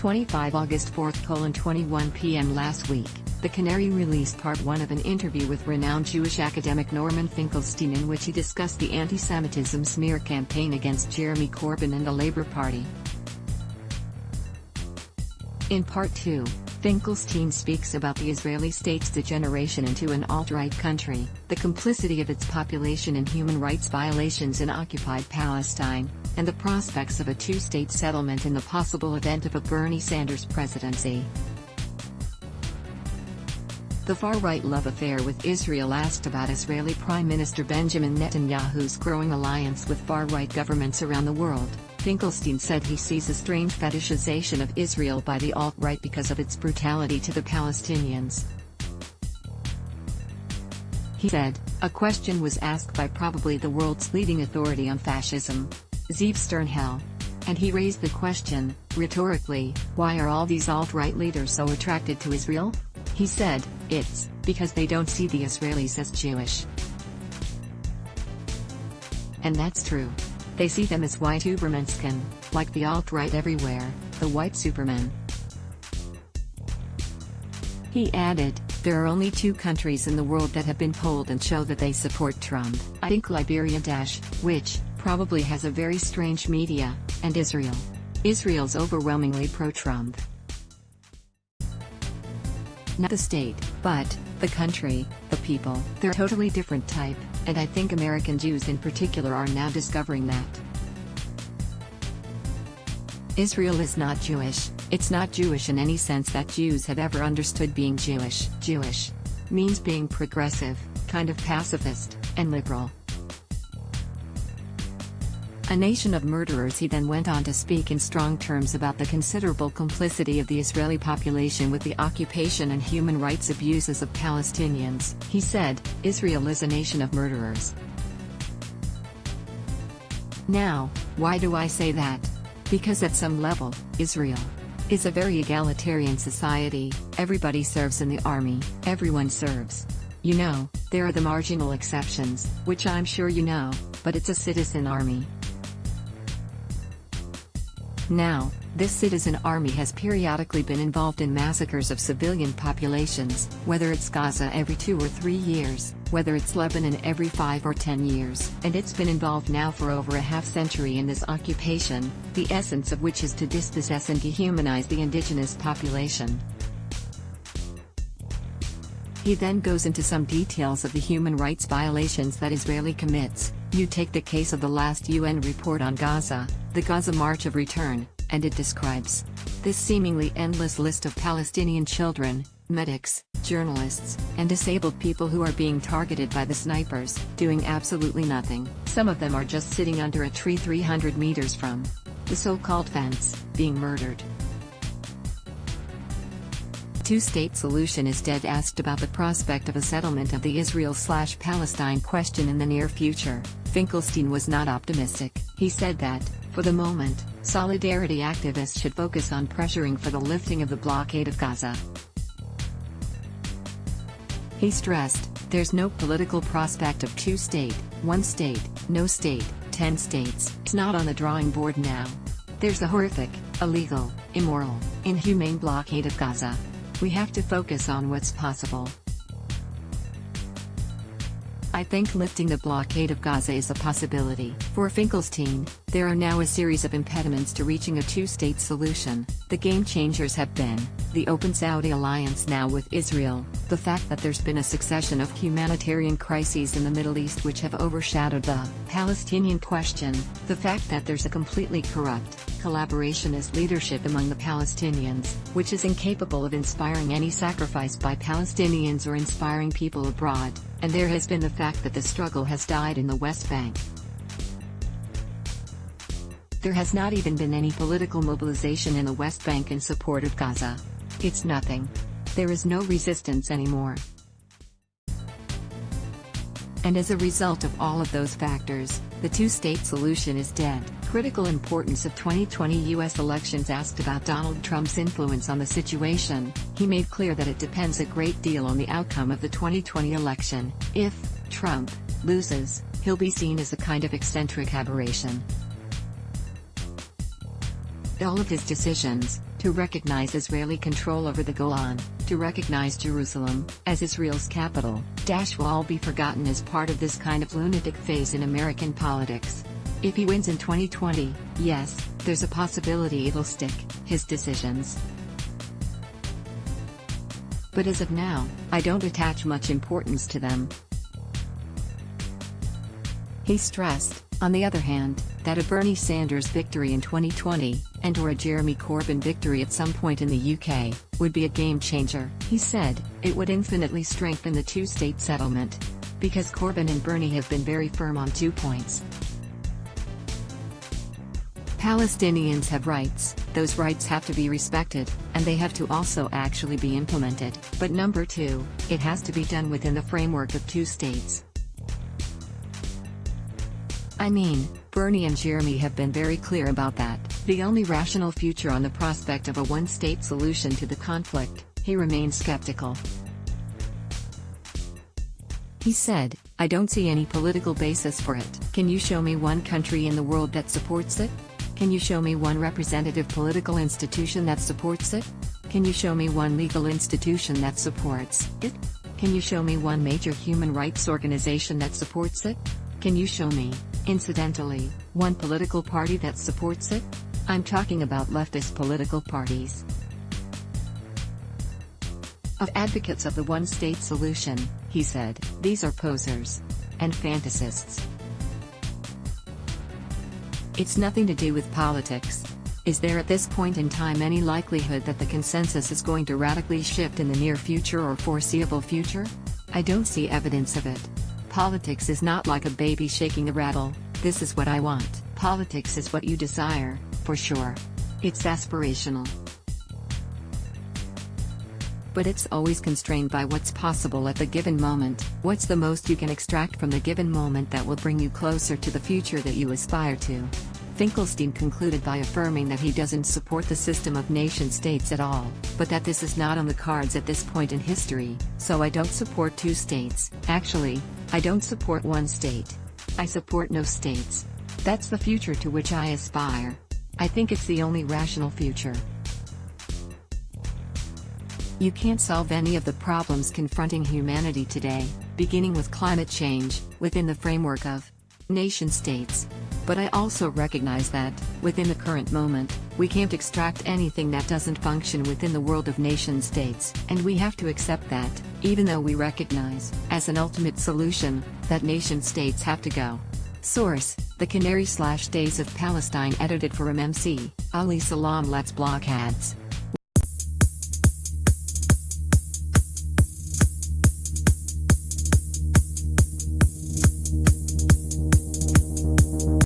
25 August 4:21 p.m. Last week, the Canary released part 1 of an interview with renowned Jewish academic Norman Finkelstein in which he discussed the anti-Semitism smear campaign against Jeremy Corbyn and the Labour Party. In part 2, Finkelstein speaks about the Israeli state's degeneration into an alt-right country, the complicity of its population in human rights violations in occupied Palestine, and the prospects of a two-state settlement in the possible event of a Bernie Sanders presidency. The far-right love affair with Israel asked about Israeli Prime Minister Benjamin Netanyahu's growing alliance with far-right governments around the world. Finkelstein said he sees a strange fetishization of Israel by the alt-right because of its brutality to the Palestinians. He said, a question was asked by probably the world's leading authority on fascism, Zeev Sternhell. And he raised the question, rhetorically, why are all these alt-right leaders so attracted to Israel? He said, it's because they don't see the Israelis as Jewish. And that's true. They see them as white Übermenschen, like the alt-right everywhere, the white supermen. He added, there are only two countries in the world that have been polled and show that they support Trump. I think Liberia which probably has a very strange media, and Israel. Israel's overwhelmingly pro-Trump. Not the state, but the country, the people. They're a totally different type, and I think American Jews in particular are now discovering that. Israel is not Jewish. It's not Jewish in any sense that Jews have ever understood being Jewish. Jewish means being progressive, kind of pacifist, and liberal. A nation of murderers. He then went on to speak in strong terms about the considerable complicity of the Israeli population with the occupation and human rights abuses of Palestinians. He said, Israel is a nation of murderers. Now, why do I say that? Because at some level, Israel is a very egalitarian society. Everybody serves in the army, everyone serves. You know, there are the marginal exceptions, which I'm sure you know, but it's a citizen army. Now, this citizen army has periodically been involved in massacres of civilian populations, whether it's Gaza every 2 or 3 years, whether it's Lebanon every 5 or 10 years. And it's been involved now for over a half-century in this occupation, the essence of which is to dispossess and dehumanize the indigenous population. He then goes into some details of the human rights violations that Israel commits. You take the case of the last UN report on Gaza, the Gaza March of Return, and it describes this seemingly endless list of Palestinian children, medics, journalists, and disabled people who are being targeted by the snipers, doing absolutely nothing. Some of them are just sitting under a tree 300 meters from the so-called fence, being murdered. Two-state solution is dead. Asked about the prospect of a settlement of the Israel/Palestine question in the near future, Finkelstein was not optimistic. He said that, for the moment, solidarity activists should focus on pressuring for the lifting of the blockade of Gaza. He stressed, there's no political prospect of two-state, one state, no state, 10 states. It's not on the drawing board now. There's a horrific, illegal, immoral, inhumane blockade of Gaza. We have to focus on what's possible. I think lifting the blockade of Gaza is a possibility. For Finkelstein, there are now a series of impediments to reaching a two-state solution. The game changers have been the open Saudi alliance now with Israel, the fact that there's been a succession of humanitarian crises in the Middle East which have overshadowed the Palestinian question, the fact that there's a completely corrupt, collaborationist leadership among the Palestinians, which is incapable of inspiring any sacrifice by Palestinians or inspiring people abroad, and there has been the fact that the struggle has died in the West Bank. There has not even been any political mobilization in the West Bank in support of Gaza. It's nothing. There is no resistance anymore. And as a result of all of those factors, the two-state solution is dead. Critical importance of 2020 U.S. elections. Asked about Donald Trump's influence on the situation, he made clear that it depends a great deal on the outcome of the 2020 election. If Trump loses, he'll be seen as a kind of eccentric aberration. All of his decisions, to recognize Israeli control over the Golan, to recognize Jerusalem as Israel's capital, will all be forgotten as part of this kind of lunatic phase in American politics. If he wins in 2020, yes, there's a possibility it'll stick, his decisions. But as of now, I don't attach much importance to them. He stressed, on the other hand, that a Bernie Sanders victory in 2020, and/or a Jeremy Corbyn victory at some point in the UK, would be a game changer. He said, it would infinitely strengthen the two-state settlement. Because Corbyn and Bernie have been very firm on 2 points. Palestinians have rights, those rights have to be respected, and they have to also actually be implemented. But number 2, it has to be done within the framework of 2 states. I mean, Bernie and Jeremy have been very clear about that. The only rational future on the prospect of a one-state solution to the conflict, he remains skeptical. He said, I don't see any political basis for it. Can you show me one country in the world that supports it? Can you show me one representative political institution that supports it? Can you show me one legal institution that supports it? Can you show me one major human rights organization that supports it? Can you show me, incidentally, one political party that supports it? I'm talking about leftist political parties. Of advocates of the one-state solution, he said, these are posers and fantasists. It's nothing to do with politics. Is there at this point in time any likelihood that the consensus is going to radically shift in the near future or foreseeable future? I don't see evidence of it. Politics is not like a baby shaking a rattle, this is what I want. Politics is what you desire, for sure. It's aspirational. But it's always constrained by what's possible at the given moment. What's the most you can extract from the given moment that will bring you closer to the future that you aspire to? Finkelstein concluded by affirming that he doesn't support the system of nation-states at all, but that this is not on the cards at this point in history. So I don't support 2 states. Actually, I don't support one state. I support no states. That's the future to which I aspire. I think it's the only rational future. You can't solve any of the problems confronting humanity today, beginning with climate change, within the framework of nation-states. But I also recognize that, within the current moment, we can't extract anything that doesn't function within the world of nation-states, and we have to accept that, even though we recognize, as an ultimate solution, that nation-states have to go. Source: The Canary / Days of Palestine, edited for IMEMC, Ali Salam. Let's block ads.